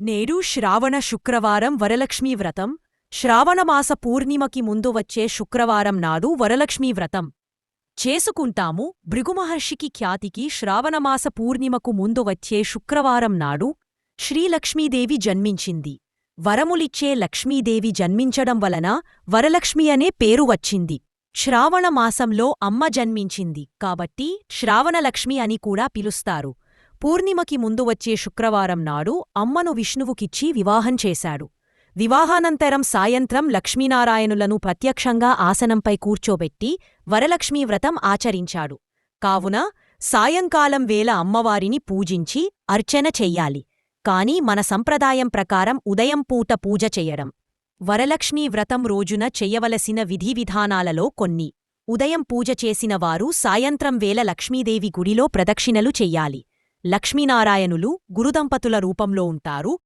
నేడు శ్రావణ శుక్రవారం వరలక్ష్మీ వ్రతం. శ్రావణమాస పూర్ణిమకి ముందు వచ్చే శుక్రవారం నాడు వరలక్ష్మీ వ్రతం చేసుకుంటాము. భృగుమహర్షికి ఖ్యాతికి శ్రావణమాస పూర్ణిమకు ముందు వచ్చే శుక్రవారం నాడు శ్రీలక్ష్మీదేవి జన్మించింది. వరములిచ్చే లక్ష్మీదేవి జన్మించడం వలన వరలక్ష్మి అనే పేరు వచ్చింది. శ్రావణమాసంలో అమ్మ జన్మించింది కాబట్టి శ్రావణలక్ష్మి అని కూడా పిలుస్తారు. పూర్ణిమకి ముందు వచ్చే శుక్రవారం నాడు అమ్మను విష్ణువుకిచ్చి వివాహం చేశాడు. వివాహానంతరం సాయంత్రం లక్ష్మీనారాయణులను ప్రత్యక్షంగా ఆసనంపై కూర్చోబెట్టి వరలక్ష్మీ వ్రతం ఆచరించాడు. కావున సాయంకాలం వేళ అమ్మవారిని పూజించి అర్చన చెయ్యాలి. కాని మన సంప్రదాయం ప్రకారం ఉదయం పూట పూజ చెయ్యడం. వరలక్ష్మీ వ్రతం రోజున చెయ్యవలసిన విధివిధానాలలో కొన్ని. ఉదయం పూజ చేసిన వారు సాయంత్రం వేళ లక్ష్మీదేవి గుడిలో ప్రదక్షిణలు చెయ్యాలి. లక్ష్మీనారాయణులు గురుదంపతుల రూపంలో ఉంటారు.